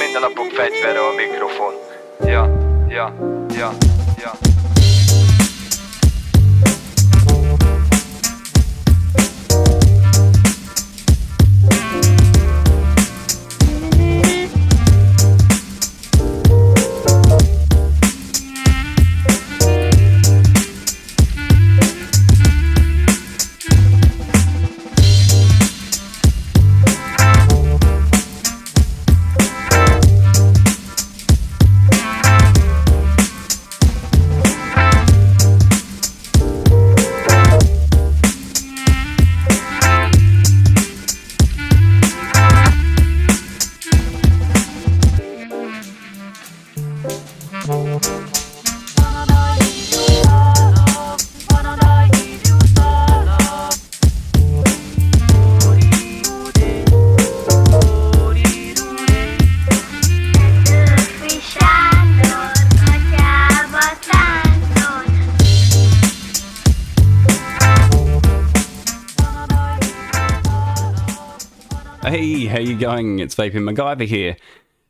Minden napok fegyvere a mikrofon. Ja, ja, ja, ja. Hey, how you going? It's Vaping MacGyver here.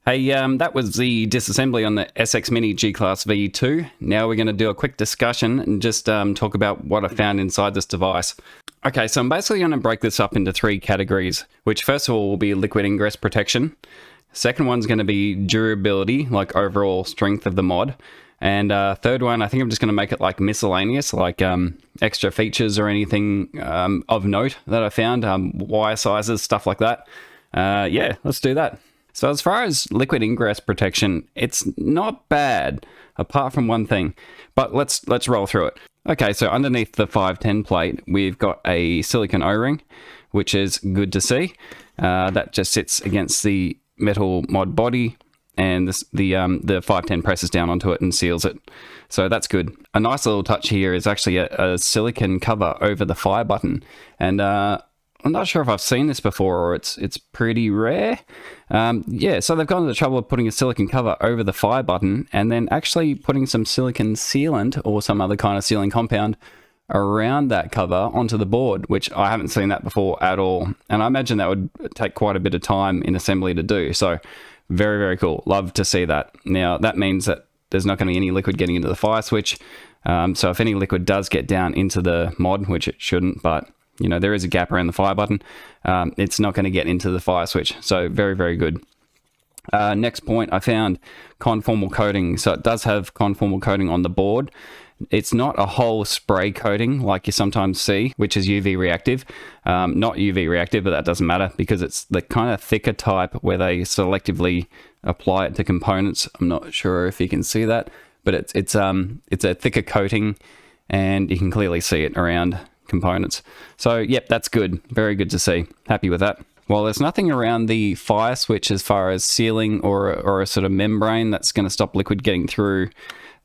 Hey, that was the disassembly on the SXmini G-Class V2. Now we're going to do a quick discussion and just talk about what I found inside this device. Okay, so I'm basically going to break this up into three categories, which first of all will be liquid ingress protection. Second one's going to be durability, like overall strength of the mod. And third one, I think I'm just going to make it like miscellaneous, like extra features or anything of note that I found, wire sizes, stuff like that. Yeah, let's do that. So as far as liquid ingress protection, it's not bad, apart from one thing. But let's roll through it. Okay, so underneath the 510 plate, we've got a silicone O-ring, which is good to see. That just sits against the metal mod body, and the 510 presses down onto it and seals it. So that's good. A nice little touch here is actually a silicone cover over the fire button. And I'm not sure if I've seen this before, or it's pretty rare. Yeah, so they've gone to the trouble of putting a silicone cover over the fire button and then actually putting some silicone sealant or some other kind of sealing compound around that cover onto the board, which I haven't seen that before at all. And I imagine that would take quite a bit of time in assembly to do. So very, very cool. Love to see that. Now, that means that there's not going to be any liquid getting into the fire switch. So if any liquid does get down into the mod, which it shouldn't, but you know, there is a gap around the fire button, it's not going to get into the fire switch. So very, very good. Next point, I found conformal coating. So it does have conformal coating on the board. It's not a whole spray coating like you sometimes see, which is UV reactive. Not UV reactive, but that doesn't matter because it's the kind of thicker type where they selectively apply it to components. I'm not sure if you can see that, but it's a thicker coating and you can clearly see it around components. So yep, that's good. Very good to see. Happy with that. Well, there's nothing around the fire switch as far as sealing or a sort of membrane that's going to stop liquid getting through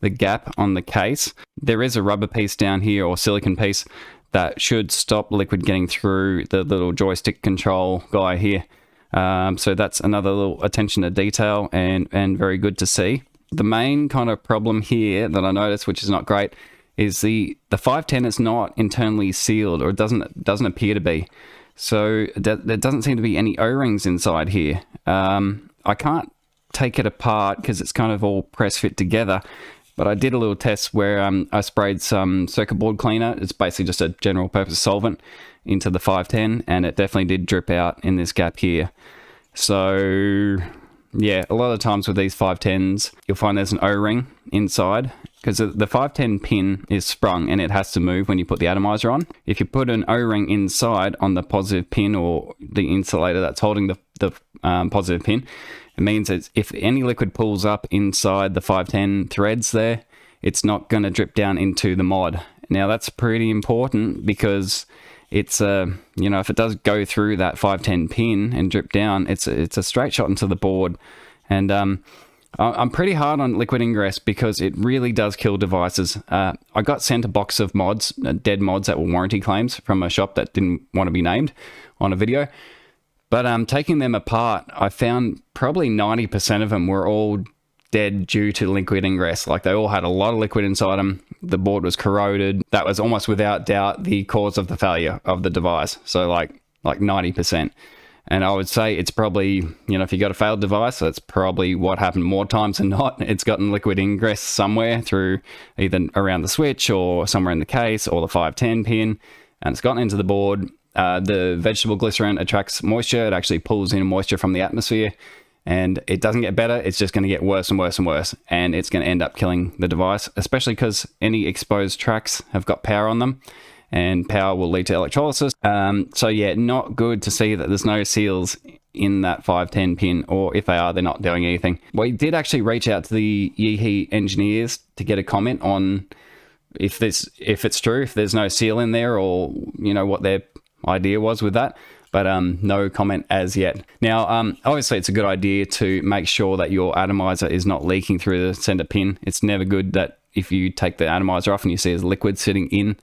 the gap on the case. There is a rubber piece down here or silicone piece that should stop liquid getting through the little joystick control guy here. So that's another little attention to detail and very good to see. The main kind of problem here that I noticed, which is not great, is the 510 is not internally sealed, or it doesn't appear to be. So there doesn't seem to be any O-rings inside here. I can't take it apart because it's kind of all press fit together. But I did a little test where I sprayed some circuit board cleaner. It's basically just a general purpose solvent into the 510, and it definitely did drip out in this gap here. So yeah, a lot of times with these 510s, you'll find there's an O-ring inside because the 510 pin is sprung and it has to move when you put the atomizer on. If you put an O-ring inside on the positive pin or the insulator that's holding the positive pin, it means that if any liquid pulls up inside the 510 threads there, it's not going to drip down into the mod. Now that's pretty important because it's you know, if it does go through that 510 pin and drip down, it's a straight shot into the board. And I'm pretty hard on liquid ingress because it really does kill devices. I got sent a box of mods, dead mods that were warranty claims from a shop that didn't want to be named on a video. But taking them apart, I found probably 90% of them were all dead due to liquid ingress. Like, they all had a lot of liquid inside them. The board was corroded. That was almost without doubt the cause of the failure of the device. So like 90%. And I would say it's probably, you know, if you got a failed device, that's probably what happened more times than not. It's gotten liquid ingress somewhere through either around the switch or somewhere in the case or the 510 pin, and it's gotten into the board. The vegetable glycerin attracts moisture. It actually pulls in moisture from the atmosphere, and it doesn't get better. It's just going to get worse and worse and worse, and it's going to end up killing the device, especially because any exposed tracks have got power on them, and power will lead to electrolysis. So yeah, not good to see that there's no seals in that 510 pin, or if they are, they're not doing anything. We did actually reach out to the YiHi engineers to get a comment on if it's true, if there's no seal in there, or you know what their idea was with that. But no comment as yet. Now, obviously it's a good idea to make sure that your atomizer is not leaking through the center pin. It's never good that if you take the atomizer off and you see there's liquid sitting in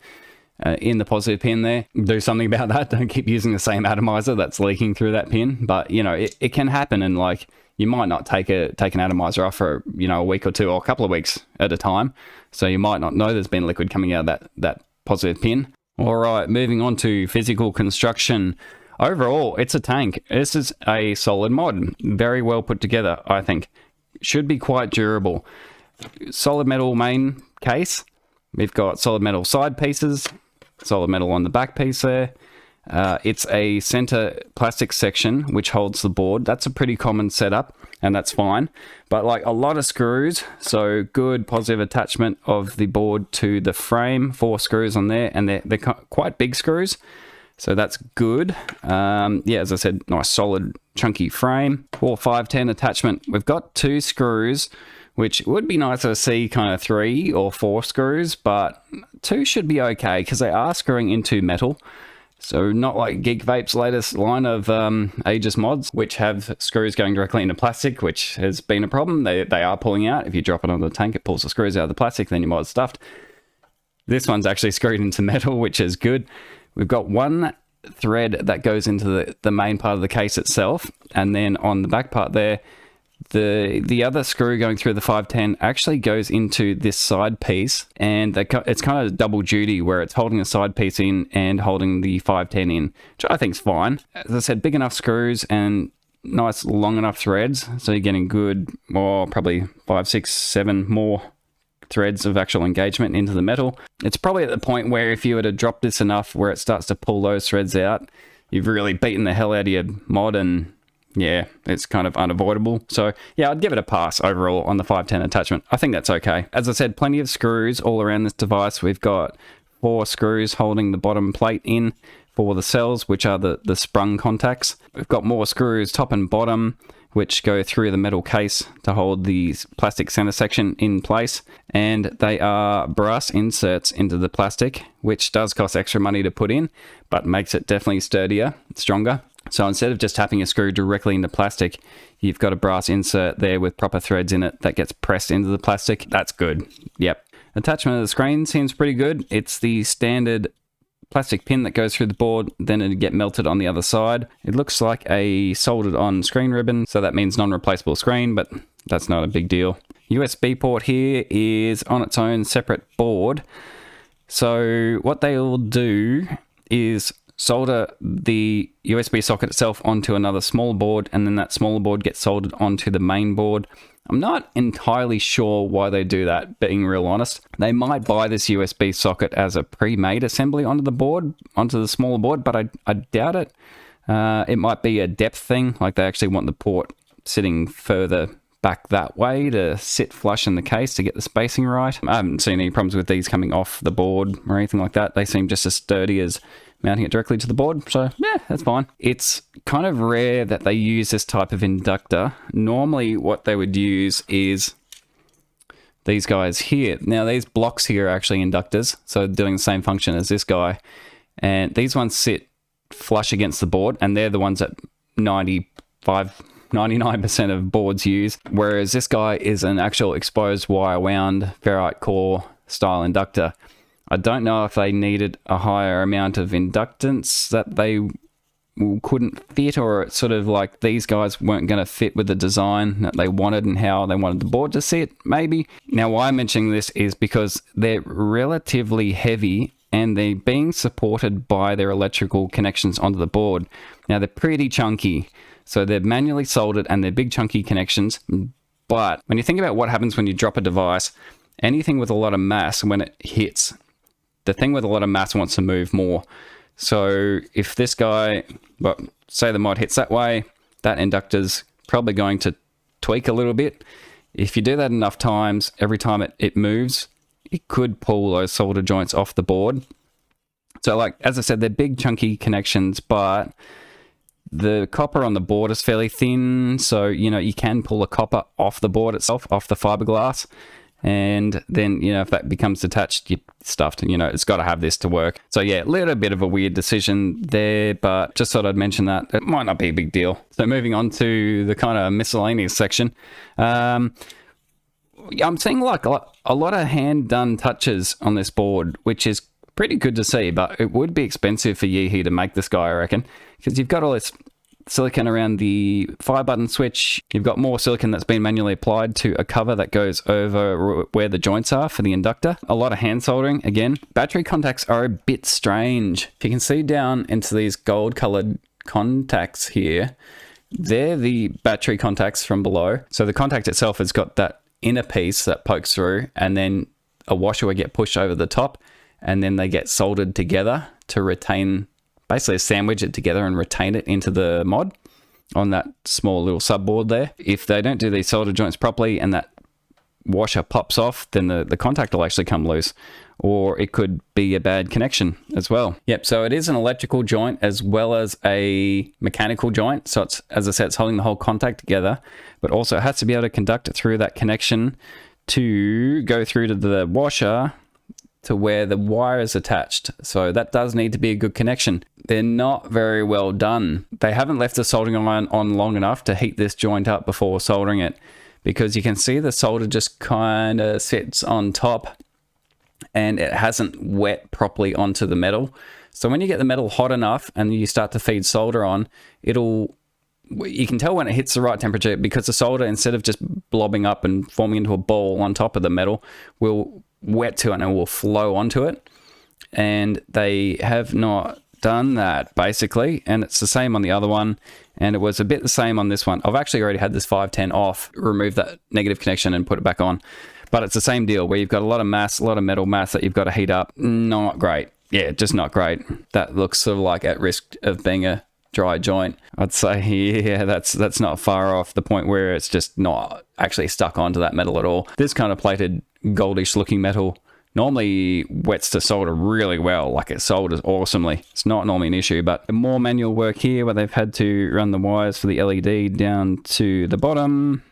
the positive pin there, do something about that. Don't keep using the same atomizer that's leaking through that pin. But you know, it can happen, and like, you might not take an atomizer off for, you know, a week or two or a couple of weeks at a time, so you might not know there's been liquid coming out of that positive pin. All right, moving on to physical construction. Overall, it's a tank. This is a solid mod, very well put together. I think should be quite durable. Solid metal main case. We've got solid metal side pieces, solid metal on the back piece there. It's a center plastic section which holds the board. That's a pretty common setup, and that's fine. But like, a lot of screws, so good positive attachment of the board to the frame. 4 screws on there, and they're quite big screws, so that's good. Yeah, as I said, nice solid chunky frame. 510 attachment. We've got 2 screws, which would be nicer to see kind of 3 or 4 screws, but 2 should be okay because they are screwing into metal. So not like Geek Vape's latest line of Aegis mods, which have screws going directly into plastic, which has been a problem. They are pulling out. If you drop it on the tank, it pulls the screws out of the plastic, then your mod's stuffed. This one's actually screwed into metal, which is good. We've got 1 thread that goes into the main part of the case itself, and then on the back part there, the other screw going through the 510 actually goes into this side piece, and it's kind of double duty where it's holding the side piece in and holding the 510 in, which I think is fine. As I said, big enough screws and nice long enough threads, so you're getting good, or probably 5, 6, 7 more threads of actual engagement into the metal. It's probably at the point where if you were to drop this enough where it starts to pull those threads out, you've really beaten the hell out of your mod, and yeah, it's kind of unavoidable. So yeah, I'd give it a pass overall on the 510 attachment. I think that's okay. As I said, plenty of screws all around this device. We've got 4 screws holding the bottom plate in for the cells, which are the sprung contacts. We've got more screws top and bottom, which go through the metal case to hold the plastic center section in place. And they are brass inserts into the plastic, which does cost extra money to put in, but makes it definitely sturdier, stronger. So instead of just tapping a screw directly into plastic, you've got a brass insert there with proper threads in it that gets pressed into the plastic. That's good. Yep. Attachment of the screen seems pretty good. It's the standard plastic pin that goes through the board, then it'll get melted on the other side. It looks like a soldered on screen ribbon, so that means non-replaceable screen, but that's not a big deal. USB port here is on its own separate board. So what they will do is solder the USB socket itself onto another small board, and then that smaller board gets soldered onto the main board. I'm not entirely sure why they do that, being real honest. They might buy this USB socket as a pre-made assembly onto the board, onto the smaller board, but I doubt it. It might be a depth thing, like they actually want the port sitting further back that way to sit flush in the case to get the spacing right. I haven't seen any problems with these coming off the board or anything like that. They seem just as sturdy as mounting it directly to the board, so yeah, that's fine. It's kind of rare that they use this type of inductor. Normally what they would use is these guys here. Now these blocks here are actually inductors, so doing the same function as this guy. And these ones sit flush against the board, and they're the ones that 99% of boards use. Whereas this guy is an actual exposed wire wound ferrite core style inductor. I don't know if they needed a higher amount of inductance that they couldn't fit, or it's sort of like these guys weren't going to fit with the design that they wanted and how they wanted the board to sit, maybe. Now, why I'm mentioning this is because they're relatively heavy and they're being supported by their electrical connections onto the board. Now, they're pretty chunky, so they're manually soldered and they're big chunky connections. But when you think about what happens when you drop a device, anything with a lot of mass, when it hits, the thing with a lot of mass wants to move more. So if this guy, well, say the mod hits that way, that inductor's probably going to tweak a little bit. If you do that enough times, every time it moves, it could pull those solder joints off the board. So like, as I said, they're big chunky connections, but the copper on the board is fairly thin. So, you know, you can pull the copper off the board itself, off the fiberglass. And then, you know, if that becomes detached, you're stuffed, and, you know, it's got to have this to work. So yeah, a little bit of a weird decision there, but just thought I'd mention that. It might not be a big deal. So moving on to the kind of miscellaneous section. I'm seeing like a lot of hand done touches on this board, which is pretty good to see, but it would be expensive for YiHi to make this guy, I reckon, because you've got all this silicon around the fire button switch. You've got more silicon that's been manually applied to a cover that goes over where the joints are for the inductor. A lot of hand soldering again. Battery contacts are a bit strange. If you can see down into these gold colored contacts here, they're the battery contacts from below. So the contact itself has got that inner piece that pokes through, and then a washer will get pushed over the top, and then they get soldered together to retain, basically sandwich it together and retain it into the mod on that small little subboard there. If they don't do these solder joints properly and that washer pops off, then the contact will actually come loose, or it could be a bad connection as well. Yep, so it is an electrical joint as well as a mechanical joint. So it's, as I said, it's holding the whole contact together, but also it has to be able to conduct it through that connection to go through to the washer to where the wire is attached. So that does need to be a good connection. They're not very well done. They haven't left the soldering iron on long enough to heat this joint up before soldering it, because you can see the solder just kind of sits on top and it hasn't wet properly onto the metal. So when you get the metal hot enough and you start to feed solder on, you can tell when it hits the right temperature, because the solder, instead of just blobbing up and forming into a ball on top of the metal, will wet to it and it will flow onto it. And they have not done that, basically, and it's the same on the other one, and it was a bit the same on this one. I've actually already had this 510 off, removed that negative connection and put it back on, but it's the same deal where you've got a lot of mass, a lot of metal mass that you've got to heat up. Not great. Yeah, just not great. That looks sort of like at risk of being a dry joint. I'd say, yeah, that's not far off the point where it's just not actually stuck onto that metal at all. This kind of plated goldish looking metal normally wets to solder really well, like it solders awesomely. It's not normally an issue, but more manual work here where they've had to run the wires for the LED down to the bottom,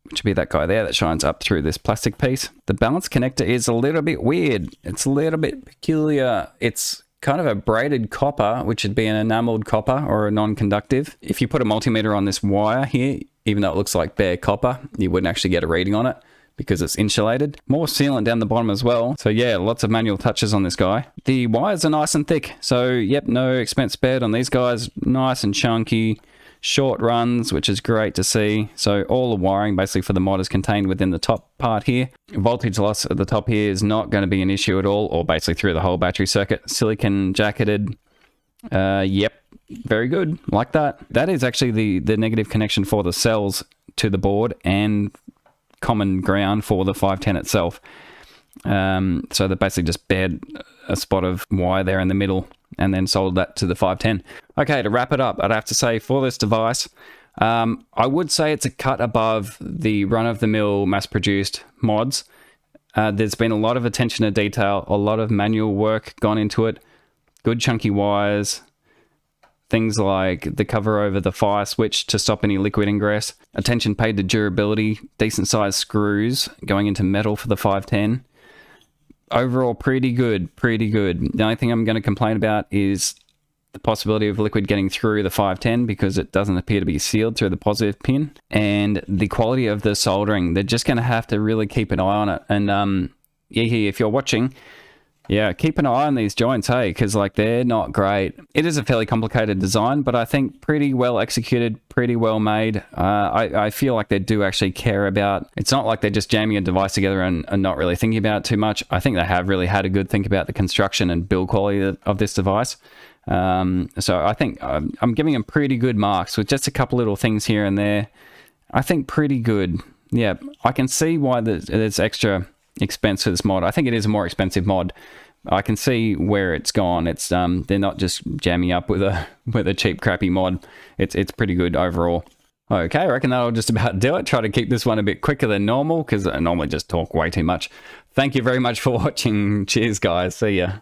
which would be that guy there that shines up through this plastic piece. The balance connector is a little bit weird. It's a little bit peculiar. It's kind of a braided copper, which would be an enameled copper or a non-conductive. If you put a multimeter on this wire here, even though it looks like bare copper, you wouldn't actually get a reading on it because it's insulated. More sealant down the bottom as well. So yeah, lots of manual touches on this guy. The wires are nice and thick. So yep, no expense spared on these guys. Nice and chunky. Short runs, which is great to see. So all the wiring basically for the mod is contained within the top part here. Voltage loss at the top here is not going to be an issue at all, or basically through the whole battery circuit. Silicon jacketed. Yep, very good, like that. That is actually the negative connection for the cells to the board and common ground for the 510 itself. So they basically just bared a spot of wire there in the middle and then soldered that to the 510. Okay, to wrap it up, I'd have to say for this device, I would say it's a cut above the run-of-the-mill mass-produced mods. There's been a lot of attention to detail, a lot of manual work gone into it, good chunky wires, things like the cover over the fire switch to stop any liquid ingress, attention paid to durability, decent sized screws going into metal for the 510. overall pretty good, pretty good. The only thing I'm going to complain about is the possibility of liquid getting through the 510 because it doesn't appear to be sealed through the positive pin, and the quality of the soldering. They're just going to have to really keep an eye on it. And YiHi, if you're watching, yeah, keep an eye on these joints, hey, because like they're not great. It is a fairly complicated design, but I think pretty well executed, pretty well made. I feel like they do actually care about. It's not like they're just jamming a device together and not really thinking about it too much. I think they have really had a good think about the construction and build quality of this device. So I think I'm giving them pretty good marks with just a couple little things here and there. I think pretty good. Yeah, I can see why there's extra expense for this mod. I think it is a more expensive mod. I can see where it's gone. It's they're not just jamming up with a cheap crappy mod. It's pretty good overall. Okay, I reckon that'll just about do it. Try to keep this one a bit quicker than normal because I normally just talk way too much. Thank you very much for watching. Cheers guys. See ya.